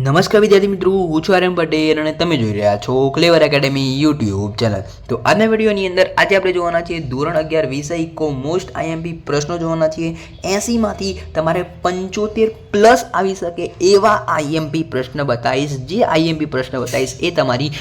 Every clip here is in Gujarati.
નમસ્કાર વિદ્યાર્થી મિત્રો, હું છું આર્યન પટેલ અને તમે જોઈ રહ્યા છો ક્લેવર એકેડમી યુટ્યુબ ચેનલ। તો આજના વિડીયોની અંદર આજે આપણે જોવાના છીએ ધોરણ 11 વિષય ઇકો મોસ્ટ આઈએમપી પ્રશ્નો જોવાના છીએ। 80માંથી તમારે 75 પ્લસ આવી શકે એવા આઈએમપી પ્રશ્ન બતાવીશ। જે આઈએમપી પ્રશ્ન બતાવીશ એ તમારી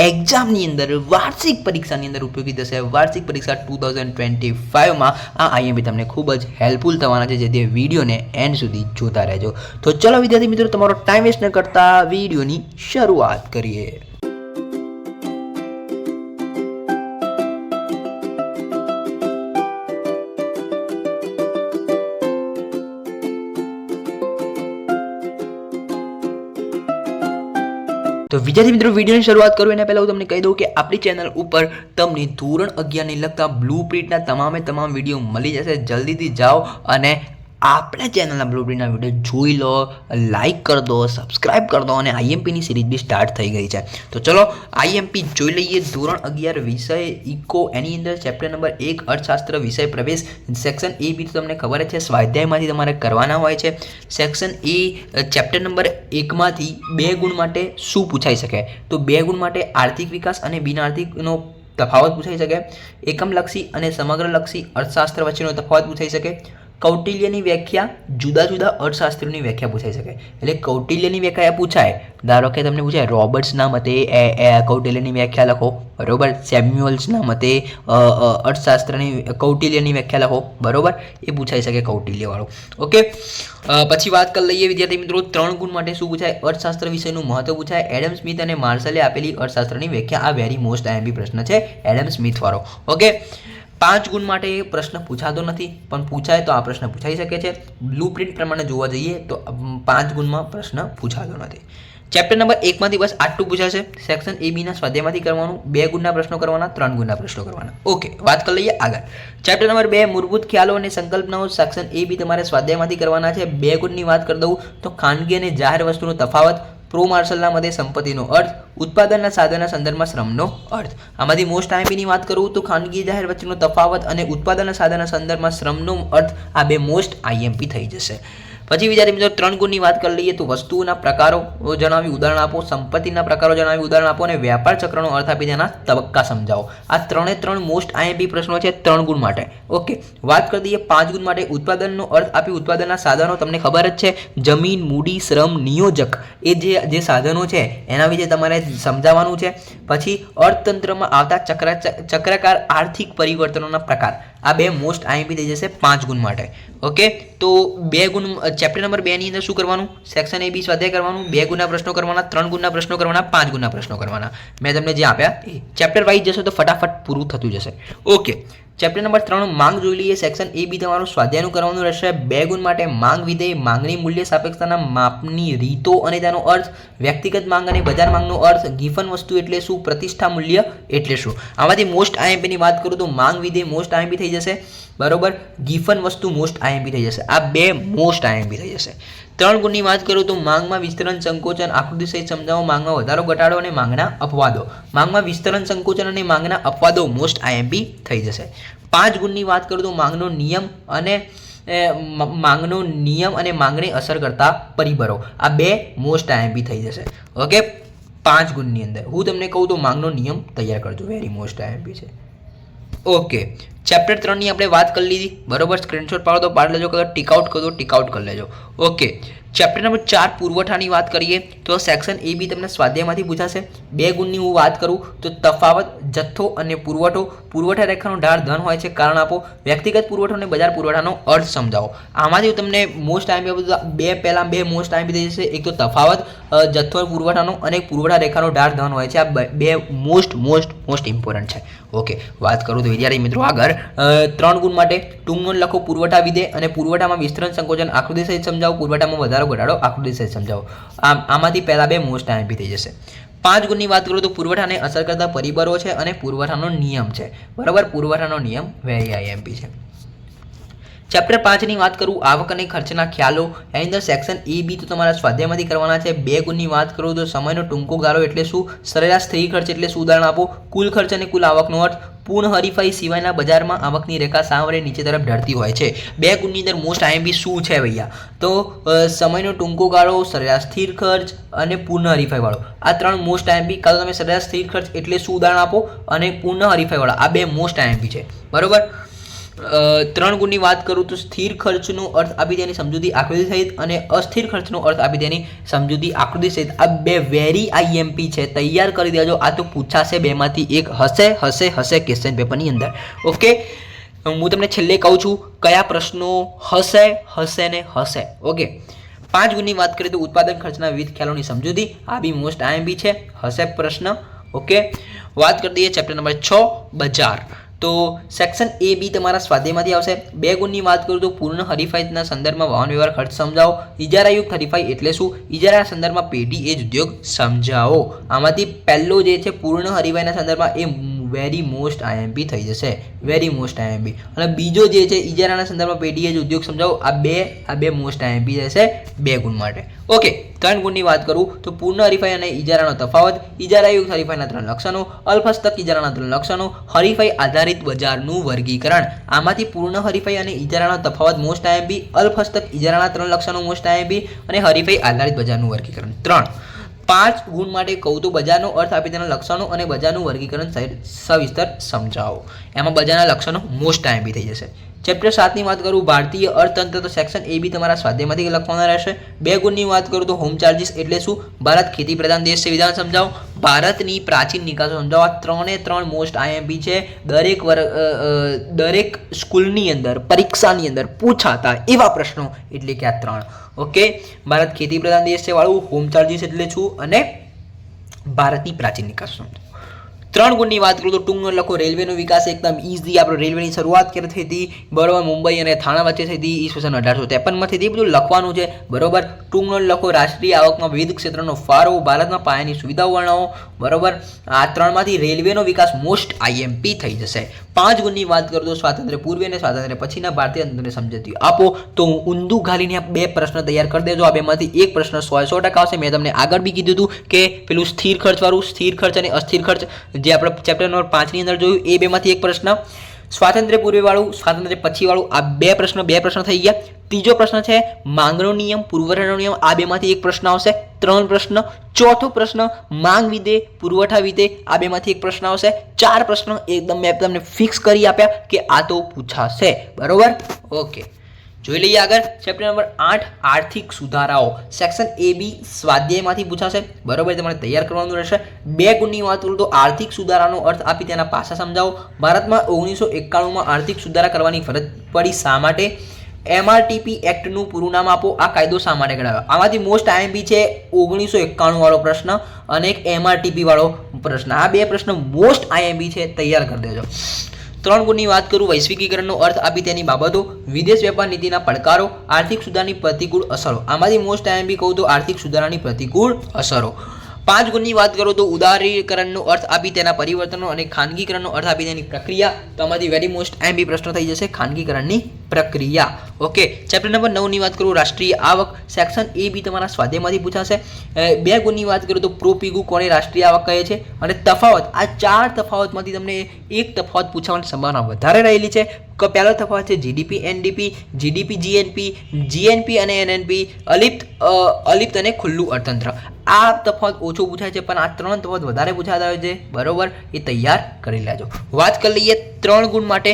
એક્ઝામની અંદર વાર્ષિક પરીક્ષાની અંદર ઉપયોગી થશે। વાર્ષિક પરીક્ષા 2025માં આ આઈએમપી તમને ખૂબ જ હેલ્પફુલ થવાના છે, જેથી વિડીયોને એન્ડ સુધી જોતા રહેજો। તો ચલો વિદ્યાર્થી મિત્રો, તમારો ટાઈમ વેસ્ટ કરતા વિડીયોની શરૂઆત કરીએ। તો વિદ્યાર્થી મિત્રો, વિડીયોની શરૂઆત કરું એના પહેલાં હું તમને કહી દઉં કે આપણી ચેનલ ઉપર તમને ધોરણ 11ને લગતા બ્લુ પ્રિન્ટના તમામ વિડીયો મળી જશે। જલ્દીથી જાઓ અને આપણા ચેનલના બ્લુપ્રિન્ટના વિડીયો જોઈ લો, લાઇક કરી દો, સબસ્ક્રાઇબ કરી દો અને આઈએમપીની સિરીઝ બી સ્ટાર્ટ થઈ ગઈ છે। તો ચલો આઈએમપી જોઈ લઈએ। ધોરણ 11 વિષય ઇકો, એની અંદર ચેપ્ટર નંબર 1 અર્થશાસ્ત્ર વિષય પ્રવેશ, સેક્શન એ બી તમને ખબર જ છે, સ્વાધ્યાયમાંથી તમારે કરવાના હોય છે। સેક્શન એ ચેપ્ટર નંબર 1માંથી 2 ગુણ માટે શું પૂછાઈ શકે? તો 2 ગુણ માટે આર્થિક વિકાસ અને બિનઆર્થિકનો તફાવત પૂછાઈ શકે। એકમલક્ષી અને સમગ્રલક્ષી અર્થશાસ્ત્ર વચ્ચેનો તફાવત પૂછાઈ શકે। કૌટિલ્યની વ્યાખ્યા, જુદા જુદા અર્થશાસ્ત્રીની વ્યાખ્યા પૂછાઈ શકે। એટલે કૌટિલ્યની વ્યાખ્યા પૂછાય, ધારો કે તમને પૂછાય રોબર્ટ્સના મતે કૌટિલ્યની વ્યાખ્યા લખો, બરોબર। સેમ્યુઅલ્સના મતે અર્થશાસ્ત્રની કૌટિલ્યની વ્યાખ્યા લખો, બરોબર, એ પૂછાઈ શકે કૌટિલ્યવાળું। ઓકે, પછી વાત કરી લઈએ વિદ્યાર્થી મિત્રો, 3 ગુણ માટે શું પૂછાય? અર્થશાસ્ત્ર વિષયનું મહત્વ પૂછાય। એડમ સ્મિથ અને માર્શલે આપેલી અર્થશાસ્ત્રની વ્યાખ્યા, આ વેરી મોસ્ટ આઈએમપી પ્રશ્ન છે, એડમ સ્મિથ વાળો। ઓકે, 5 ગુણ માટે પ્રશ્ન પૂછાતો નથી, પણ પૂછાય તો આ પ્રશ્ન પૂછાઈ શકે છે। બ્લુ પ્રિન્ટ પ્રમાણે જોવા જઈએ તો 5 ગુણમાં પ્રશ્ન પૂછાતો નથી। ચેપ્ટર નંબર 1માંથી બસ આટલું પૂછાશે। સેક્શન એ બીના સ્વાધ્યાયમાંથી કરવાનું, 2 ગુણના પ્રશ્નો કરવાના, 3 ગુણના પ્રશ્નો કરવાના। ઓકે, વાત કરી લઈએ આગળ। ચેપ્ટર નંબર 2 મૂળભૂત ખ્યાલો અને સંકલ્પનાઓ, સેક્શન એ બી તમારે સ્વાધ્યાયમાંથી કરવાના છે। 2 ગુણની વાત કરી દઉં તો ખાનગી અને જાહેર વસ્તુનો તફાવત, પ્રો માર્શલના મતે સંપત્તિનો અર્થ, ઉત્પાદનના સાધનના સંદર્ભમાં શ્રમનો અર્થ। આમાંથી મોસ્ટ આઈએમપીની વાત કરું તો ખાનગી જાહેર વચ્ચેનો તફાવત અને ઉત્પાદનના સાધનના સંદર્ભમાં શ્રમનો અર્થ, આ 2 મોસ્ટ આઈએમપી થઈ જશે। પછી વિદ્યાર્થી મિત્રો 3 ગુણની વાત કરી લઈએ તો વસ્તુઓના પ્રકારો જણાવી ઉદાહરણ આપો, સંપત્તિના પ્રકારો જણાવી ઉદાહરણ આપો અને વ્યાપાર ચક્રનો અર્થ આપી તેના તબક્કા સમજાવો। આ 3 મોસ્ટ આઈએમપી પ્રશ્નો છે 3 ગુણ માટે। ઓકે, વાત કરી દઈએ 5 ગુણ માટે। ઉત્પાદનનો અર્થ આપી, ઉત્પાદનના સાધનો તમને ખબર જ છે, જમીન, મૂડી, શ્રમ, નિયોજક, એ જે સાધનો છે એના વિશે તમારે સમજાવવાનું છે। પછી અર્થતંત્રમાં આવતા ચક્રાકાર આર્થિક પરિવર્તનોના પ્રકાર, આ 2 મોસ્ટ આઈએમપી થઈ જશે 5 ગુણ માટે। ઓકે, તો 2 ગુણ ચેપ્ટર નંબર 2 ની અંદર શું કરવાનું? સેક્શન એ બી સ્વાધ્યાય કરવાનું, 2 ગુણના પ્રશ્નો કરવાના, 3 ગુણના પ્રશ્નો કરવાના, 5 ગુણના પ્રશ્નો કરવાના। મેં તમને જે આપ્યા એ ચેપ્ટર વાઇઝ જશો તો ફટાફટ પૂરું થતું જશે। ઓકે, ચેપ્ટર નંબર 3 માંગ જોઈ લઈએ। સેક્શન એ બી તમારું સ્વાધ્યાયનું કરવાનું રહેશે। 2 ગુણ માટે માંગ વિધેય, માંગણી મૂલ્ય સાપેક્ષતાના માપની રીતો અને તેનો અર્થ, વ્યક્તિગત માંગ અને બજાર માંગનો અર્થ, ગિફન વસ્તુ એટલે શું, પ્રતિષ્ઠા મૂલ્ય એટલે શું। આમાંથી મોસ્ટ આઈએમપીની વાત કરું તો માંગ વિધેય મોસ્ટ આઈએમપી થઈ જશે, બરોબર, ગિફન વસ્તુ મોસ્ટ આઈએમપી થઈ જશે। આ 2 મોસ્ટ આઈએમપી થઈ જશે। 3 ગુણની વાત કરું તો માંગમાં વિસ્તરણ, સંકોચન, આકૃતિ સહિત સમજાવો, માંગમાં વધારો ઘટાડો અને માંગના અપવાદો। માંગમાં વિસ્તરણ, સંકોચન અને માંગના અપવાદો મોસ્ટ આઈએમપી થઈ જશે। 5 ગુણની વાત કરું તો માંગનો નિયમ અને માંગને અસર કરતા પરિબળો, આ 2 મોસ્ટ આઈએમપી થઈ જશે। ઓકે, 5 ગુણની અંદર હું તમને કહું તો માંગનો નિયમ તૈયાર કરજો, વેરી મોસ્ટ આઈએમપી છે। ઓકે, ચેપ્ટર 3 ની આપણે વાત કરી લીધી, બરોબર, સ્ક્રીનશોટ પાડો તો પાડી લેજો, કદાચ ટીકઆઉટ કરો તો ટીકઆઉટ કરી લેજો। ઓકે, ચેપ્ટર નંબર 4 પુરવઠાની વાત કરીએ તો સેક્શન એ બી તમને સ્વાધ્યાયમાંથી પૂછાશે। 2 ગુણની હું વાત કરું તો તફાવત, જથ્થો અને પુરવઠો, પુરવઠા રેખાનો ઢાળ ધન હોય છે, કારણ આપો, વ્યક્તિગત પુરવઠો અને બજાર પુરવઠાનો અર્થ સમજાવો। આમાંથી તમને મોસ્ટ આઈએમપી પહેલાં 2 મોસ્ટ આઈએમપી થઈ જશે, એક તો તફાવત, જથ્થો પુરવઠાનો, અને પુરવઠા રેખાનો ઢાળ ધન હોય છે, આ 2 મોસ્ટ ઇમ્પોર્ટન્ટ છે। ઓકે, વાત કરું તો વિદ્યાર્થી મિત્રો આગળ 3 ગુણ માટે ટૂંક નોંધ લખો, પુરવઠા વિધેય અને પુરવઠામાં વિસ્તરણ, સંકોચન, આકૃતિ સહિત સમજાવો, પુરવઠામાં વધારો ઘટાડો, આકૃતિ સહિત સમજાવો। આમાંથી પહેલા 2 મોસ્ટ આઈએમપી થઈ જશે। 5 ગુણની વાત કરું તો પુરવઠાને અસર કરતા પરિબળો છે અને પુરવઠાનો નિયમ છે, બરાબર, પુરવઠાનો નિયમ વેરી આઈએમપી છે। ચેપ્ટર 5 ની વાત કરું આવક અને ખર્ચના ખ્યાલો એની અંદર સેક્શન એ બી તો તમારા સ્વાધ્યાયમાંથી કરવાના છે. 2 ગુણની વાત કરું તો સમયનો ટૂંકો ગાળો એટલે શું, સરેરાશ સ્થિર ખર્ચ એટલે શું ઉદાહરણ આપો, કુલ ખર્ચ અને કુલ આવકનો અર્થ, પૂર્ણ હરીફાઈ સિવાયના બજારમાં આવકની રેખા સાવરે નીચે તરફ ઢળતી હોય છે. 2 ગુણની અંદર મોસ્ટ આઈએમપી શું છે ભૈયા, તો સમયનો ટૂંકો ગાળો, સરેરાશ સ્થિર ખર્ચ અને પૂર્ણ હરીફાઈ વાળો, આ 3 મોસ્ટ આઈએમપી. કાં તો તમે સરેરાશ સ્થિર ખર્ચ એટલે શું ઉદાહરણ આપો અને પૂર્ણ હરીફાઈ વાળા, આ 2 મોસ્ટ આઈએમપી છે. બરોબર. 3 ગુણની વાત કરું તો સ્થિર ખર્ચનો અર્થ આપી તેની સમજૂતી આકૃતિ સહિત અને અસ્થિર ખર્ચનો અર્થ આપી તેની સમજૂતી આકૃતિ સહિત. આ 2 વેરી આઈએમપી છે, તૈયાર કરી દેજો. આ તો પૂછાશે, 2 માંથી એક હશે ક્વેશ્ચન પેપરની અંદર. ઓકે, હું તમને છેલ્લે કહું છું કયા પ્રશ્નો હશે ને હશે. ઓકે, 5 ગુણની વાત કરીએ તો ઉત્પાદન ખર્ચના વિવિધ ખ્યાલોની સમજૂતી, આ બી મોસ્ટ આઈએમપી છે, હશે પ્રશ્ન. ઓકે, વાત કરી દઈએ ચેપ્ટર નંબર 6 બજાર. તો સેક્શન એ બી તમારા સ્વાધ્યાયમાંથી આવશે. 2 ગુણની વાત કરું તો પૂર્ણ હરીફાઈના સંદર્ભમાં વાહન વ્યવહાર ખર્ચ સમજાવો, ઇજારાયુક્ત હરીફાઈ એટલે શું, ઇજારાના સંદર્ભમાં પેઢી એજ ઉદ્યોગ સમજાવો. આમાંથી પહેલો જે છે પૂર્ણ હરીફાઈના સંદર્ભમાં એ વેરી મોસ્ટ આઈએમપી થઈ જશે, વેરી મોસ્ટ આઈએમપી. અને બીજો જે છે ઇજારાના સંદર્ભમાં પેઢી એજ ઉદ્યોગ સમજાવો, આ બે મોસ્ટ આઈએમપી જશે 2 ગુણ માટે. ઓકે, 3 ગુણની વાત કરું તો પૂર્ણ હરીફાઈ અને ઇજારાનો તફાવત, ઇજારાયુક્ત હરીફાઈના 3 લક્ષણો, અલ્પહસ્તક ઇજારાના 3 લક્ષણો, હરીફાઈ આધારિત બજારનું વર્ગીકરણ. આમાંથી પૂર્ણ હરીફાઈ અને ઇજારાનો તફાવત મોસ્ટ આઈએમપી, અલ્પહસ્તક ઇજારાના 3 લક્ષણો મોસ્ટ આઈએમપી અને હરીફાઈ આધારિત બજારનું વર્ગીકરણ 3. 5 ગુણ માટે કહું તો બજારનો અર્થ આપી તેના લક્ષણો અને બજારનું વર્ગીકરણ સવિસ્તર સમજાવો. એમાં બજારના લક્ષણો મોસ્ટ આઈએમપી થઈ જશે. ચેપ્ટર 7 ની વાત કરું ભારતીય અર્થતંત્ર, તો સેક્શન એ બી તમારા સ્વાધ્યાયમાંથી લખવાના રહેશે. 2 ગુણની વાત કરું તો હોમ ચાર્જીસ એટલે શું, ભારત ખેતી પ્રધાન દેશ છે, વિધાન સમજાવો, ભારતની પ્રાચીન નિકાસો સમજાવો. આ 3 મોસ્ટ આઈએમપી છે. દરેક સ્કૂલની અંદર, પરીક્ષાની અંદર પૂછાતા એવા પ્રશ્નો એટલે કે આ 3. ઓકે, ભારત ખેતી પ્રધાન દેશ છે વાળું, હોમ ચાર્જીસ એટલે શું અને ભારતની પ્રાચીન નિકાસો. 3 ગુણની વાત કરું તો ટૂંકનો લખો રેલવેનો વિકાસ એકદમ ઇઝી. આપણે રેલવેની શરૂઆત ક્યારે થઈ હતી, બરોબર, મુંબઈ અને થાણા વચ્ચે થઈ હતી, ઈસવીસન 1853 થઈ હતી. બધું લખવાનું છે, બરોબર. ટૂંકનો લખો રાષ્ટ્રીય આવકમાં વિવિધ ક્ષેત્રનો ફાળો, ભારતમાં પાયાની સુવિધાઓ વર્ણવો, બરોબર. આ 3 માંથી રેલવેનો વિકાસ મોસ્ટ આઈએમપી થઈ જશે. 5 ગુણની વાત કરું તો સ્વાતંત્ર્ય પૂર્વે અને સ્વાતંત્ર્ય પછીના ભારતીય તંત્રની સમજૂતી આપો. તો ઊંધું ઘાલીને 2 પ્રશ્ન તૈયાર કરી દેજો. આ 2 માંથી એક પ્રશ્ન 100% આવશે. મેં તમને આગળ બી કીધું હતું કે પેલું સ્થિર ખર્ચ વાળું, સ્થિર ખર્ચ અને અસ્થિર ખર્ચ જે આપણે ચેપ્ટર નંબર 5 ની અંદર જોયું, એ 2 માંથી એક પ્રશ્ન. સ્વાતંત્ર્ય પૂર્વે વાળું, સ્વાતંત્ર્ય પછી વાળું, આ 2 પ્રશ્ન થઈ ગયા. ત્રીજો પ્રશ્ન છે માંગનો નિયમ, પુરવઠાનો નિયમ, આ 2 માંથી એક પ્રશ્ન આવશે. 3 પ્રશ્ન. ચોથો પ્રશ્ન માંગ વિધે, પુરવઠા વિધે, આ 2 માંથી એક પ્રશ્ન આવશે. 4 પ્રશ્ન એકદમ મેં તમને ફિક્સ કરી આપ્યા કે આ તો પૂછાશે, બરોબર. ઓકે, જોઈ લઈએ આગળ. ચેપ્ટર નંબર 8 આર્થિક સુધારાઓ, સેક્શન એ બી સ્વાધ્યાયમાંથી પૂછાશે, બરોબર. તમારે તૈયાર કરવાનું રહેશે. 2 ગુણની વાત કરું તો આર્થિક સુધારાનો અર્થ આપી તેના પાસા સમજાવો. ભારતમાં 1991માં આર્થિક સુધારા કરવાની ફરજ પડી, શા માટે? MRTP એક્ટનું પૂરું નામ આપો. આ કાયદો શા માટે ઘડાયો? આમાંથી મોસ્ટ આઈએમપી છે 1991 વાળો પ્રશ્ન અને એક MRTP વાળો પ્રશ્ન. આ 2 પ્રશ્ન મોસ્ટ આઈએમપી છે, તૈયાર કરી દેજો. 3 ગુણની વાત કરું વૈશ્વિકીકરણનો અર્થ આપી તેની બાબતો, વિદેશ વેપાર નીતિના પડકારો, આર્થિક સુધારાની પ્રતિકૂળ અસરો. આમાંથી મોસ્ટ આઈએમપી કહું તો આર્થિક સુધારાની પ્રતિકૂળ અસરો. 5 ગુણની વાત કરું તો ઉદારીકરણનો અર્થ આપી તેના પરિવર્તનો અને ખાનગીકરણનો અર્થ આપી તેની પ્રક્રિયા. તો આમાંથી વેરી મોસ્ટ આઈએમપી પ્રશ્ન થઈ જશે ખાનગીકરણની પ્રક્રિયા. ઓકે, ચેપ્ટર નંબર 9 ની વાત કરું રાષ્ટ્રીય આવક, સેક્શન એ બી તમારા સ્વાધ્યાયમાંથી પૂછાશે. 2 ગુણની વાત કરું તો પ્રોપીગુ કોને રાષ્ટ્રીય આવક કહે છે અને તફાવત, આ 4 તફાવતમાંથી તમને એક તફાવત પૂછવાની સંભાવના વધારે રહેલી છે. પહેલો તફાવત છે GDP NDP, GDP GNP, GNP અને એનએનપી, અલિપ્ત અને ખુલ્લું અર્થતંત્ર. આ તફાવત ઓછો પૂછાય છે, પણ આ 3 તફાવત વધારે પૂછાતા હોય છે, બરોબર. એ તૈયાર કરી લેજો. વાત કરી લઈએ 3 ગુણ માટે.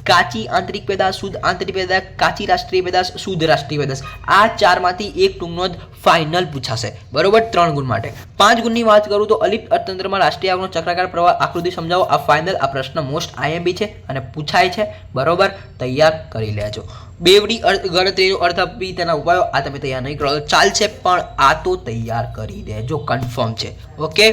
કાચી આંતરિક પેદાશ, શુદ્ધ આંતરિક પેદાશ, કાચી રાષ્ટ્રીય પેદાશ, શુદ્ધ રાષ્ટ્રીય પેદાશ. આ 4 માંથી એક ટૂંકનો જ ફાઇનલ પૂછાશે, બરોબર. 3 ગુણ માટે. 5 ગુણની વાત કરું તો અલિપ્ત અર્થતંત્રમાં રાષ્ટ્રીય આવકનો ચક્રાકાર પ્રવાહ આકૃતિ સમજાવો. આ ફાઇનલ, આ પ્રશ્ન મોસ્ટ આઈએમપી છે અને પૂછાય છે, બરોબર. તૈયાર કરી લેજો. બેવડી ગણતરીનો અર્થ આપી તેના ઉપાયો, આ તમે તૈયાર નહીં કરો ચાલશે, પણ આ તો તૈયાર કરી દેજો, કન્ફર્મ છે. ઓકે,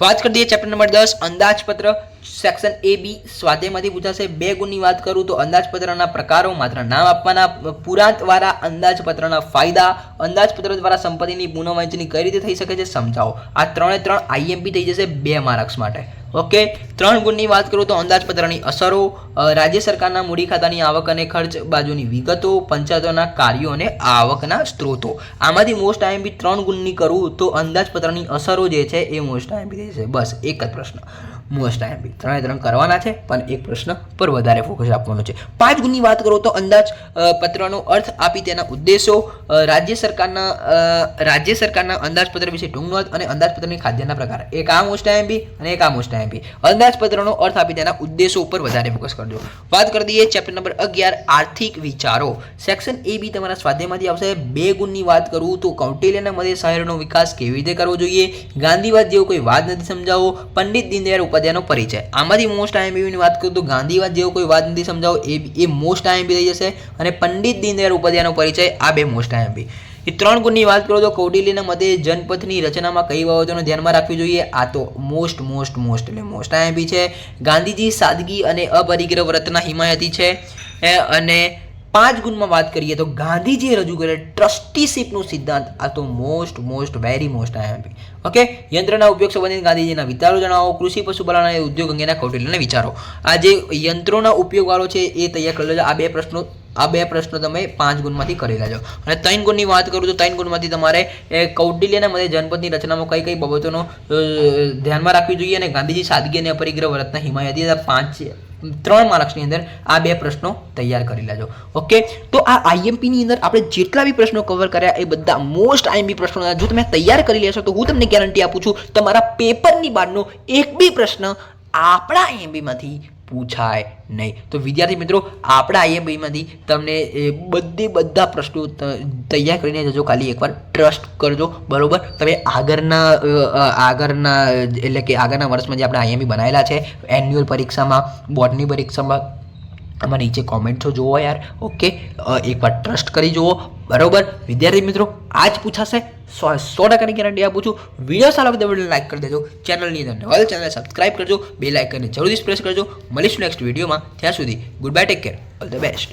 વાત કરી દઈએ ચેપ્ટર નંબર 10 અંદાજપત્ર, સેક્શન એ બી સ્વાધ્યાયમાંથી પૂછાશે. 2 ગુણની વાત કરું તો અંદાજપત્રના પ્રકારો, માત્ર નામ આપવાના, પુરાંતવાળા અંદાજપત્રના ફાયદા, અંદાજપત્ર દ્વારા સંપત્તિની પુનઃવહેંચણી કઈ રીતે થઈ શકે છે સમજાવો. આ 3 આઈએમપી થઈ જશે 2 માર્ક્સ માટે. ઓકે 3 ગુણની વાત કરું તો અંદાજપત્રની અસરો, રાજ્ય સરકારના મૂડી ખાતાની આવક અને ખર્ચ બાજુની વિગતો, પંચાયતોના કાર્યો અને આવકના સ્ત્રોતો. આમાંથી મોસ્ટ આઈએમપી 3 ગુણની કરું તો અંદાજપત્રની અસરો જે છે એ મોસ્ટ આઈએમપી છે. બસ એક જ પ્રશ્ન મોસ્ટ આઈએમપી 3 કરવાના છે, પણ એક પ્રશ્ન પર વધારે ફોકસ આપવાનો છે. 5 ગુણની વાત કરું તો અંદાજપત્રનો અર્થ આપી તેના ઉદ્દેશો, રાજ્ય સરકારના અંદાજપત્ર વિશે ટૂંક નોંધ અને અંદાજપત્રની ખાદ્યના પ્રકાર. એક આ મોસ્ટ આઈએમપી અને એક આ મોસ્ટ આઈએમપી. અંદાજપત્રનો અર્થ આપી તેના ઉદ્દેશો ઉપર વધારે ફોકસ કરજો. વાત કરી દઈએ ચેપ્ટર નંબર 11 આર્થિક વિચારો. સેક્શન એ બી તમારા સ્વાધ્યાયમાંથી આવશે. 2 ગુણની વાત કરું તો કૌટિલ્યના મતે શહેરનો વિકાસ કેવી રીતે કરવો જોઈએ, ગાંધીવાદ જેવો કોઈ વાદ નથી સમજાવો, પંડિત દીનદયાળ ઉપાધ્યાયનો પરિચય. આમાંથી મોસ્ટ આઈએમપીની વાત કરું તો ગાંધીવાદ જેવો કોઈ વાદ નથી સમજાવો એ મોસ્ટ આઈએમપી થઈ જશે, અને પંડિત દીનદયાળ ઉપાધ્યાયનો પરિચય આ 2 મોસ્ટ આઈએમપી. એ 3 ગુણની વાત કરો તો કૌટિલ્યના મતે જનપથની રચનામાં કઈ બાબતોને ધ્યાનમાં રાખવી જોઈએ, આ તો મોસ્ટ એટલે મોસ્ટ આઈએમપી છે. ગાંધીજી સાદગી અને અપરિગ્રહ વ્રતના હિમાયતી છે. અને 5 ગુણમાં વાત કરીએ તો ગાંધીજીએ રજૂ કરેલ ટ્રસ્ટીશીપનો સિદ્ધાંત, આ તો most very most IMP. Okay, યંત્રના ઉપયોગ સંબંધિત ગાંધીજીના વિચારો જણાવો, કૃષિ પશુપાલન અને ઉદ્યોગ અંગેના કૌટિલ્યના વિચારો. આ જે યંત્રોના ઉપયોગ વાળો છે એ તૈયાર કરી લેજો. આ બે પ્રશ્નો તમે 5 ગુણમાંથી કરી લેજો. અને 3 ગુણની વાત કરું તો 3 ગુણમાંથી તમારે કૌટિલ્યના મતે જનપદની રચનામાં કઈ બાબતોનો ધ્યાનમાં રાખવી જોઈએ, અને ગાંધીજી સાદગી અને અપરિગ્રહ વ્રતના હિમાયતી 3 માર્ક્સની અંદર આ 2 પ્રશ્નો તૈયાર કરી લેજો. ઓકે, તો આ આઈએમપીની અંદર આપણે જેટલા બી પ્રશ્નો કવર કર્યા એ બધા મોસ્ટ આઈએમપી પ્રશ્નો. જો તમે તૈયાર કરી લેશો તો હું તમને ગેરંટી આપું છું તમારા પેપરની બહારનો એક બી પ્રશ્ન આપણા આઈએમપીમાંથી પૂછાય નહીં. તો વિદ્યાર્થી મિત્રો, આપણા આઈએમપીમાંથી તમને બધા પ્રશ્નો તૈયાર કરીને જજો. ખાલી એકવાર ટ્રસ્ટ કરજો, બરોબર. તમે આગળના એટલે કે આગળના વર્ષમાં જે આપણે આઈએમપી બનાવેલા છે એન્યુઅલ પરીક્ષામાં, બોર્ડની પરીક્ષામાં, આમાં નીચે કોમેન્ટો જુઓ યાર. ઓકે, એકવાર ટ્રસ્ટ કરી જુઓ, બરોબર. વિદ્યાર્થી મિત્રો, આજ પૂછાશે 100% ગેરંટી આપું છું. વિડીયો સારો લાગે તો વિડીયો લાઈક કરી દેજો. ચેનલની અંદર નવા ચેનલ સબસ્ક્રાઇબ કરજો, બેલ આઇકનને જરૂરથી પ્રેસ કરજો. મળીશું નેક્સ્ટ વિડીયોમાં. ત્યાં સુધી good bye, take care, all the best.